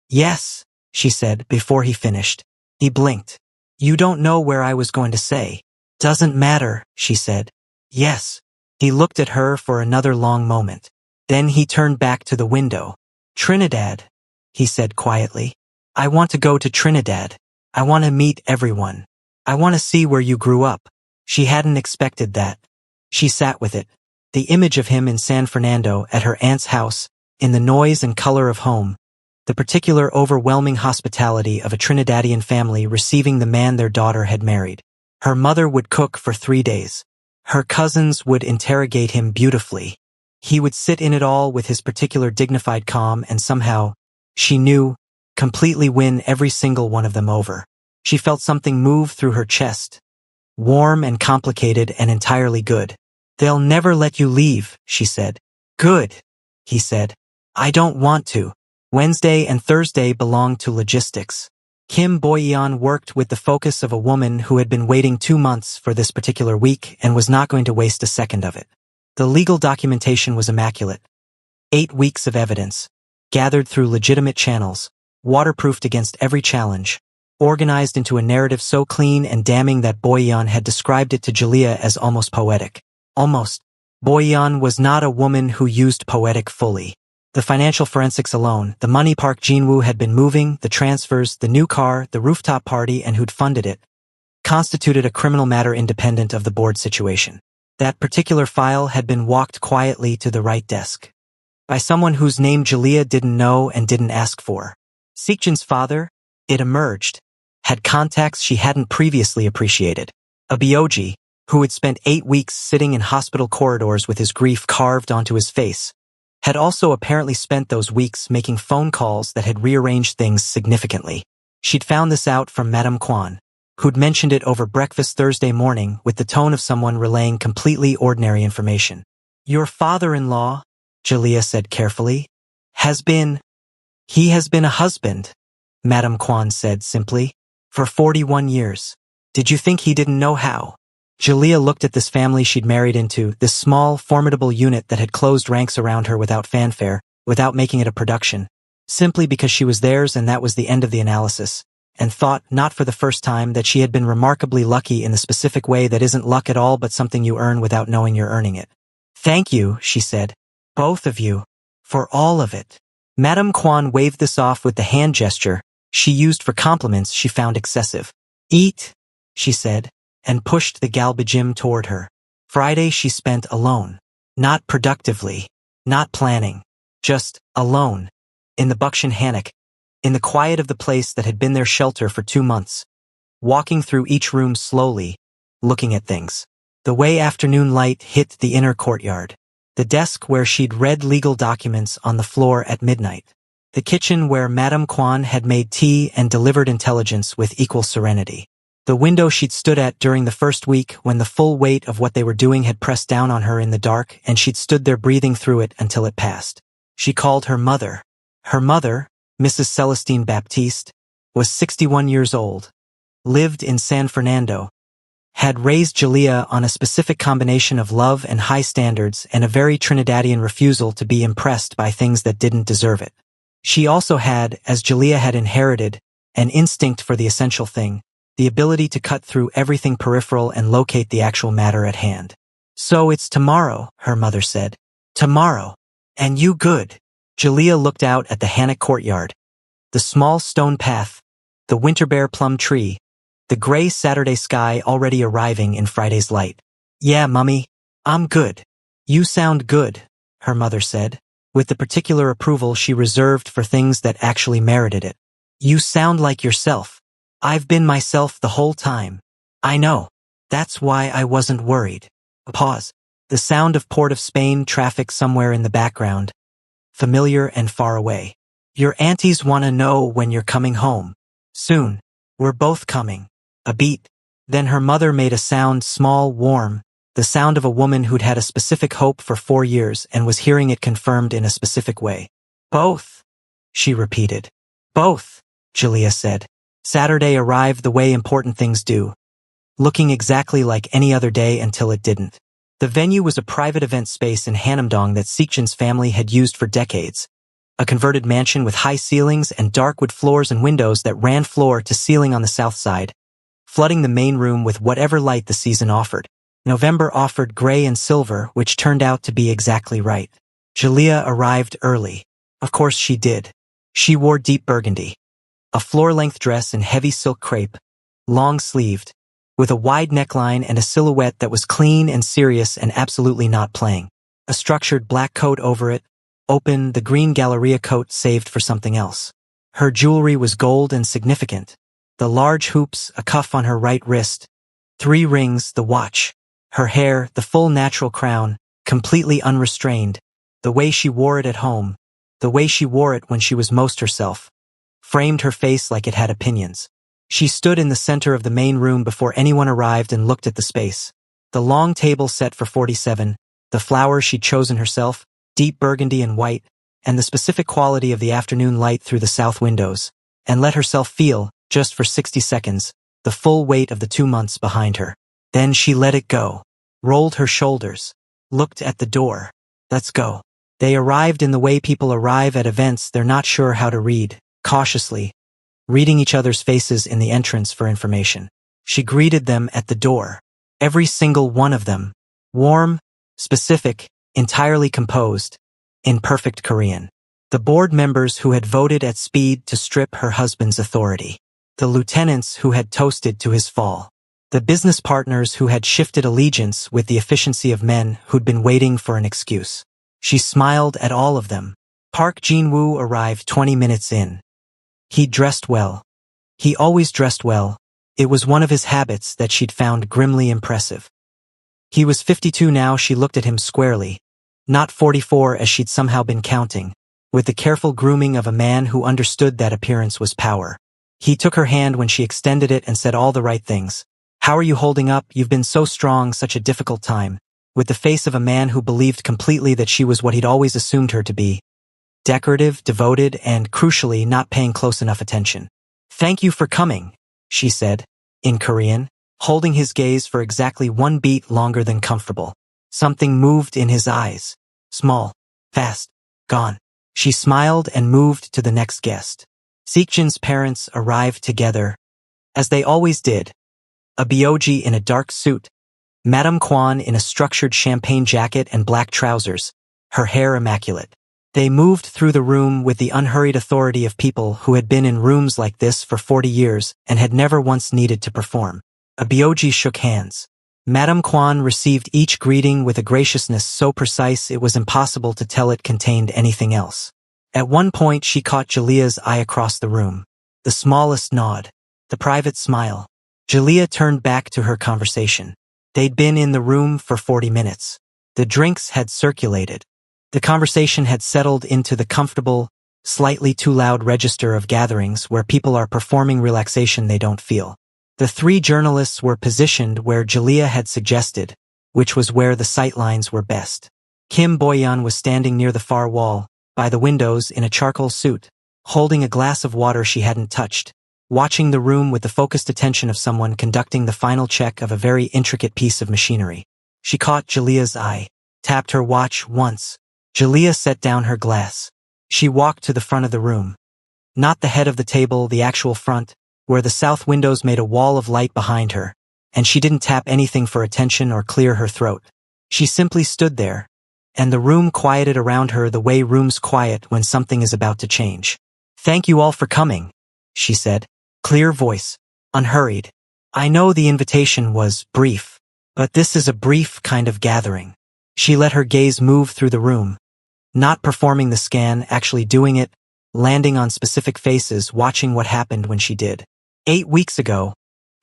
Yes, she said before he finished. He blinked. You don't know where I was going to say. Doesn't matter, she said. Yes. He looked at her for another long moment. Then he turned back to the window. Trinidad, he said quietly. I want to go to Trinidad. I want to meet everyone. I want to see where you grew up. She hadn't expected that. She sat with it. The image of him in San Fernando at her aunt's house, in the noise and color of home, the particular overwhelming hospitality of a Trinidadian family receiving the man their daughter had married. Her mother would cook for 3 days. Her cousins would interrogate him beautifully. He would sit in it all with his particular dignified calm and somehow, she knew, completely win every single one of them over. She felt something move through her chest. Warm and complicated and entirely good. They'll never let you leave, she said. Good, he said. I don't want to. Wednesday and Thursday belonged to logistics. Kim Boyeon worked with the focus of a woman who had been waiting 2 months for this particular week and was not going to waste a second of it. The legal documentation was immaculate. 8 weeks of evidence, gathered through legitimate channels, waterproofed against every challenge, organized into a narrative so clean and damning that Boyeon had described it to Jalea as almost poetic. Almost. Boyeon was not a woman who used poetic fully. The financial forensics alone, the money Park Jinwoo had been moving, the transfers, the new car, the rooftop party, and who'd funded it, constituted a criminal matter independent of the board situation. That particular file had been walked quietly to the right desk by someone whose name Jalea didn't know and didn't ask for. Seekjin's father, it emerged, had contacts she hadn't previously appreciated. A Byoji, who had spent 8 weeks sitting in hospital corridors with his grief carved onto his face, had also apparently spent those weeks making phone calls that had rearranged things significantly. She'd found this out from Madame Kwan, who'd mentioned it over breakfast Thursday morning with the tone of someone relaying completely ordinary information. Your father-in-law, Jalea said carefully, he has been a husband, Madame Kwan said simply, for 41 years. Did you think he didn't know how? Jalea looked at this family she'd married into, this small, formidable unit that had closed ranks around her without fanfare, without making it a production, simply because she was theirs and that was the end of the analysis, and thought, not for the first time, that she had been remarkably lucky in the specific way that isn't luck at all but something you earn without knowing you're earning it. Thank you, she said. Both of you. For all of it. Madame Kwan waved this off with the hand gesture she used for compliments she found excessive. Eat, she said, and pushed the galbajim toward her. Friday she spent alone. Not productively. Not planning. Just alone. In the Buckshin Hannock. In the quiet of the place that had been their shelter for 2 months. Walking through each room slowly, looking at things. The way afternoon light hit the inner courtyard. The desk where she'd read legal documents on the floor at midnight. The kitchen where Madame Kwan had made tea and delivered intelligence with equal serenity. The window she'd stood at during the first week when the full weight of what they were doing had pressed down on her in the dark and she'd stood there breathing through it until it passed. She called her mother. Her mother, Mrs. Celestine Baptiste, was 61 years old, lived in San Fernando, had raised Jalea on a specific combination of love and high standards and a very Trinidadian refusal to be impressed by things that didn't deserve it. She also had, as Jalea had inherited, an instinct for the essential thing, the ability to cut through everything peripheral and locate the actual matter at hand. So it's tomorrow, her mother said. Tomorrow. And you good. Jalea looked out at the Hannock courtyard. The small stone path, the winterbear plum tree, the gray Saturday sky already arriving in Friday's light. Yeah, Mummy, I'm good. You sound good, her mother said, with the particular approval she reserved for things that actually merited it. You sound like yourself. I've been myself the whole time. I know. That's why I wasn't worried. A pause. The sound of Port of Spain traffic somewhere in the background, familiar and far away. Your aunties want to know when you're coming home. Soon. We're both coming. A beat. Then her mother made a sound, small, warm, the sound of a woman who'd had a specific hope for 4 years and was hearing it confirmed in a specific way. Both, she repeated. Both, Julia said. Saturday arrived the way important things do, looking exactly like any other day until it didn't. The venue was a private event space in Hanamdong that Seekjan's family had used for decades, a converted mansion with high ceilings and dark wood floors and windows that ran floor to ceiling on the south side, flooding the main room with whatever light the season offered. November offered gray and silver, which turned out to be exactly right. Julia arrived early. Of course she did. She wore deep burgundy, a floor-length dress in heavy silk crepe, long-sleeved, with a wide neckline and a silhouette that was clean and serious and absolutely not playing. A structured black coat over it, open, the green Galleria coat saved for something else. Her jewelry was gold and significant. The large hoops, a cuff on her right wrist, 3 rings, the watch. Her hair, the full natural crown, completely unrestrained, the way she wore it at home, the way she wore it when she was most herself, framed her face like it had opinions. She stood in the center of the main room before anyone arrived and looked at the space. The long table set for 47, the flowers she'd chosen herself, deep burgundy and white, and the specific quality of the afternoon light through the south windows, and let herself feel, just for 60 seconds, the full weight of the 2 months behind her. Then she let it go, rolled her shoulders, looked at the door. Let's go. They arrived in the way people arrive at events they're not sure how to read, cautiously, reading each other's faces in the entrance for information. She greeted them at the door. Every single one of them. Warm, specific, entirely composed, in perfect Korean. The board members who had voted at speed to strip her husband's authority. The lieutenants who had toasted to his fall. The business partners who had shifted allegiance with the efficiency of men who'd been waiting for an excuse. She smiled at all of them. Park Jin-woo arrived 20 minutes in. He dressed well. He always dressed well. It was one of his habits that she'd found grimly impressive. He was 52 now. She looked at him squarely, not 44 as she'd somehow been counting, with the careful grooming of a man who understood that appearance was power. He took her hand when she extended it and said all the right things. How are you holding up? You've been so strong, such a difficult time. With the face of a man who believed completely that she was what he'd always assumed her to be. Decorative, devoted, and, crucially, not paying close enough attention. Thank you for coming, she said, in Korean, holding his gaze for exactly 1 beat longer than comfortable. Something moved in his eyes. Small, fast, gone. She smiled and moved to the next guest. Seekjan's parents arrived together, as they always did. A Byoji in a dark suit, Madame Kwan in a structured champagne jacket and black trousers, her hair immaculate. They moved through the room with the unhurried authority of people who had been in rooms like this for 40 years and had never once needed to perform. A Byoji shook hands. Madame Kwan received each greeting with a graciousness so precise it was impossible to tell it contained anything else. At one point she caught Julia's eye across the room. The smallest nod. The private smile. Julia turned back to her conversation. They'd been in the room for 40 minutes. The drinks had circulated. The conversation had settled into the comfortable, slightly too loud register of gatherings where people are performing relaxation they don't feel. The 3 journalists were positioned where Julia had suggested, which was where the sightlines were best. Kim Boyan was standing near the far wall, by the windows in a charcoal suit, holding a glass of water she hadn't touched, watching the room with the focused attention of someone conducting the final check of a very intricate piece of machinery. She caught Julia's eye, tapped her watch once. Julia set down her glass. She walked to the front of the room. Not the head of the table, the actual front, where the south windows made a wall of light behind her, and she didn't tap anything for attention or clear her throat. She simply stood there, and the room quieted around her the way rooms quiet when something is about to change. Thank you all for coming, she said. Clear voice, unhurried. I know the invitation was brief, But this is a brief kind of gathering. She let her gaze move through the room, not performing the scan, actually doing it, landing on specific faces, watching what happened when she did. 8 weeks ago,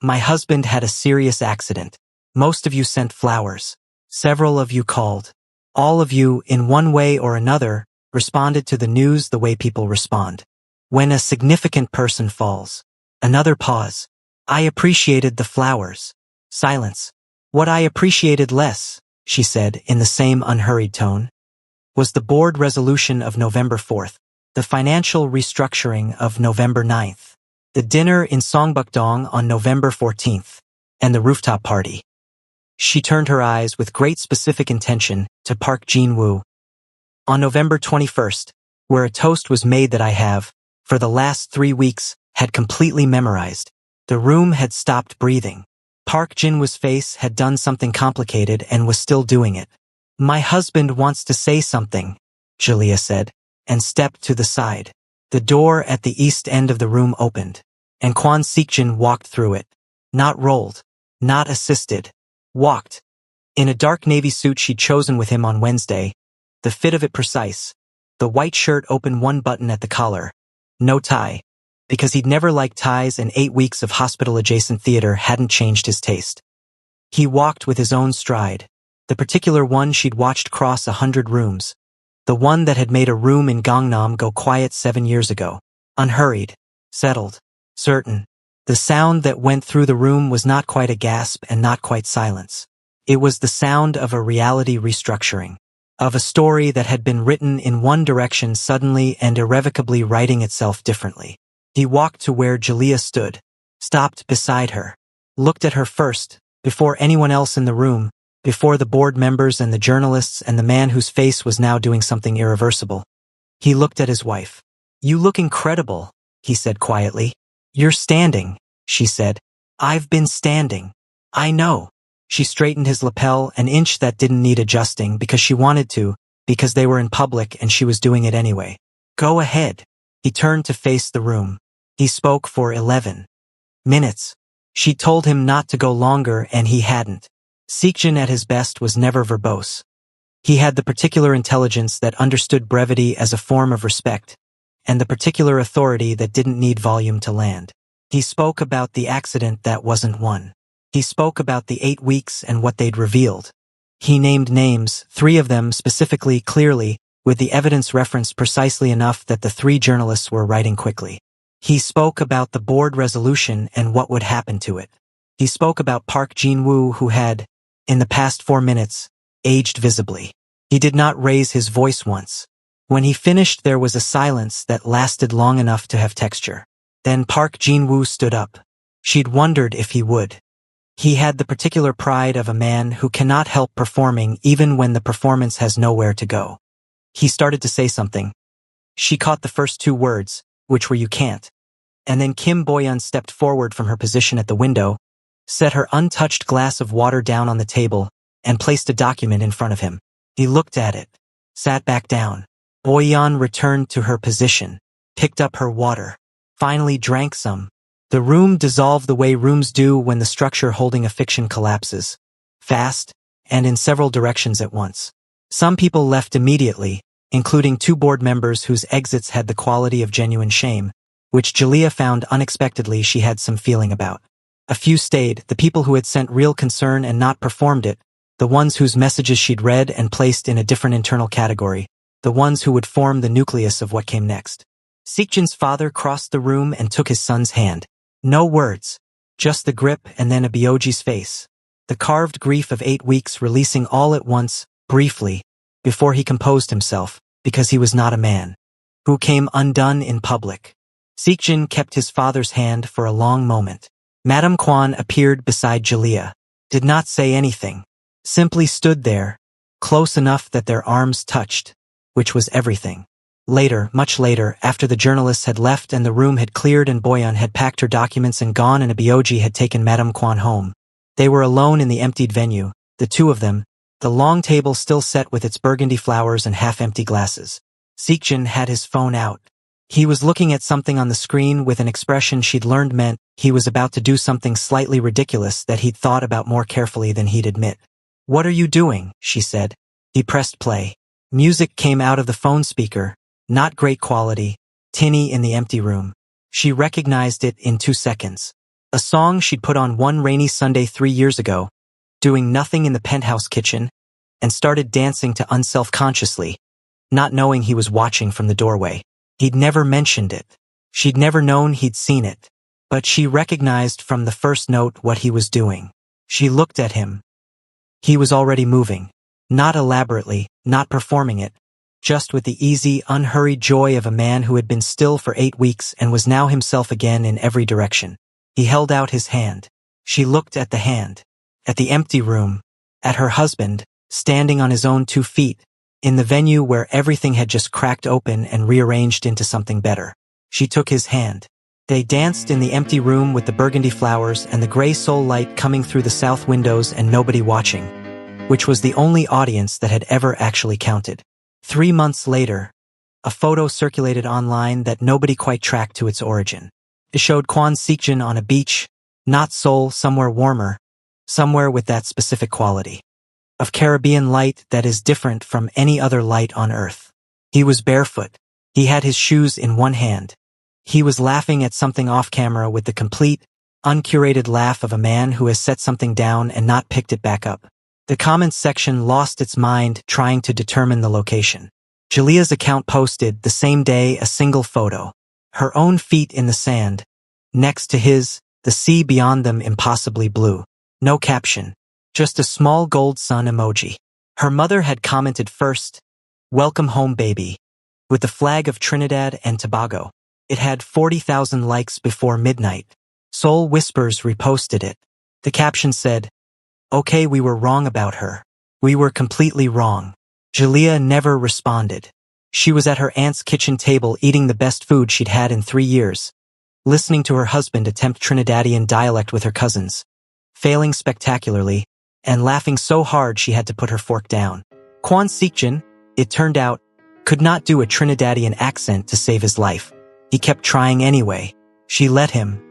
my husband had a serious accident. Most of you sent flowers. Several of you called. All of you, in one way or another, responded to the news the way people respond. When a significant person falls. Another pause. I appreciated the flowers. Silence. What I appreciated less, she said in the same unhurried tone, was the board resolution of November 4th, the financial restructuring of November 9th, the dinner in Songbukdong on November 14th, and the rooftop party. She turned her eyes with great specific intention to Park Jin-woo. On November 21st, where a toast was made that I have, for the last 3 weeks, had completely memorized. The room had stopped breathing. Park Jin-woo's face had done something complicated and was still doing it. My husband wants to say something, Julia said, and stepped to the side. The door at the east end of the room opened, and Kwon Seokjin walked through it. Not rolled, not assisted. Walked. In a dark navy suit she'd chosen with him on Wednesday, the fit of it precise, the white shirt open one button at the collar, no tie, because he'd never liked ties and 8 weeks of hospital-adjacent theater hadn't changed his taste. He walked with his own stride, the particular one she'd watched cross 100 rooms, the one that had made a room in Gangnam go quiet 7 years ago, unhurried, settled, certain. The sound that went through the room was not quite a gasp and not quite silence. It was the sound of a reality restructuring, of a story that had been written in one direction suddenly and irrevocably writing itself differently. He walked to where Julia stood, stopped beside her, looked at her first, before anyone else in the room, before the board members and the journalists and the man whose face was now doing something irreversible. He looked at his wife. You look incredible, he said quietly. You're standing, she said. I've been standing. I know. She straightened his lapel an inch that didn't need adjusting because she wanted to, because they were in public and she was doing it anyway. Go ahead. He turned to face the room. He spoke for 11 minutes. She told him not to go longer and he hadn't. Seokjin at his best was never verbose. He had the particular intelligence that understood brevity as a form of respect, and the particular authority that didn't need volume to land. He spoke about the accident that wasn't one. He spoke about the 8 weeks and what they'd revealed. He named names, 3 of them specifically, clearly, with the evidence referenced precisely enough that the 3 journalists were writing quickly. He spoke about the board resolution and what would happen to it. He spoke about Park Jin-woo, who had, in the past 4 minutes, aged visibly. He did not raise his voice once. When he finished, there was a silence that lasted long enough to have texture. Then Park Jin-woo stood up. She'd wondered if he would. He had the particular pride of a man who cannot help performing even when the performance has nowhere to go. He started to say something. She caught the first 2 words, which were "you can't." And then Kim Boyeon stepped forward from her position at the window, set her untouched glass of water down on the table, and placed a document in front of him. He looked at it, sat back down. Boyeon returned to her position, picked up her water, finally drank some. The room dissolved the way rooms do when the structure holding a fiction collapses, fast, and in several directions at once. Some people left immediately, including 2 board members whose exits had the quality of genuine shame, which Julia found unexpectedly she had some feeling about. A few stayed, the people who had sent real concern and not performed it, the ones whose messages she'd read and placed in a different internal category, the ones who would form the nucleus of what came next. Seokjin's father crossed the room and took his son's hand. No words, just the grip and then a Byoji's face. The carved grief of 8 weeks releasing all at once, briefly, before he composed himself, because he was not a man, who came undone in public. Seokjin kept his father's hand for a long moment. Madame Kwon appeared beside Julia, did not say anything, simply stood there, close enough that their arms touched, which was everything. Later, much later, after the journalists had left and the room had cleared and Boyeon had packed her documents and gone and a Byoji had taken Madame Kwon home, they were alone in the emptied venue, the 2 of them, the long table still set with its burgundy flowers and half-empty glasses. Seokjin had his phone out. He was looking at something on the screen with an expression she'd learned meant he was about to do something slightly ridiculous that he'd thought about more carefully than he'd admit. "What are you doing?" she said. He pressed play. Music came out of the phone speaker, not great quality, tinny in the empty room. She recognized it in 2 seconds. A song she'd put on one rainy Sunday 3 years ago, doing nothing in the penthouse kitchen, and started dancing to unself-consciously, not knowing he was watching from the doorway. He'd never mentioned it. She'd never known he'd seen it. But she recognized from the first note what he was doing. She looked at him. He was already moving. Not elaborately, not performing it, just with the easy, unhurried joy of a man who had been still for 8 weeks and was now himself again in every direction. He held out his hand. She looked at the hand, at the empty room, at her husband, standing on his own 2 feet, in the venue where everything had just cracked open and rearranged into something better. She took his hand. They danced in the empty room with the burgundy flowers and the gray soul light coming through the south windows and nobody watching, which was the only audience that had ever actually counted. 3 months later, a photo circulated online that nobody quite tracked to its origin. It showed Kwon Seokjin on a beach, not Seoul, somewhere warmer, somewhere with that specific quality of Caribbean light that is different from any other light on earth. He was barefoot. He had his shoes in one hand. He was laughing at something off camera with the complete, uncurated laugh of a man who has set something down and not picked it back up. The comments section lost its mind trying to determine the location. Julia's account posted the same day a single photo. Her own feet in the sand. Next to his, the sea beyond them impossibly blue. No caption. Just a small gold sun emoji. Her mother had commented first, "Welcome home, baby," with the flag of Trinidad and Tobago. It had 40,000 likes before midnight. Soul Whispers reposted it. The caption said, "Okay, we were wrong about her. We were completely wrong." Julia never responded. She was at her aunt's kitchen table eating the best food she'd had in 3 years, listening to her husband attempt Trinidadian dialect with her cousins, failing spectacularly, and laughing so hard she had to put her fork down. Kwon Seokjin, it turned out, could not do a Trinidadian accent to save his life. He kept trying anyway. She let him.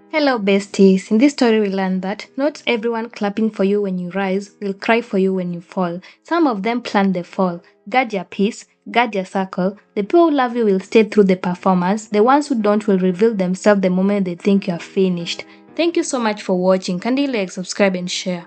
Hello besties, in this story we learned that not everyone clapping for you when you rise will cry for you when you fall. Some of them plan the fall. Guard your peace, guard your circle. The people who love you will stay through the performance. The ones who don't will reveal themselves the moment they think you are finished. Thank you so much for watching. Kindly like, subscribe and share.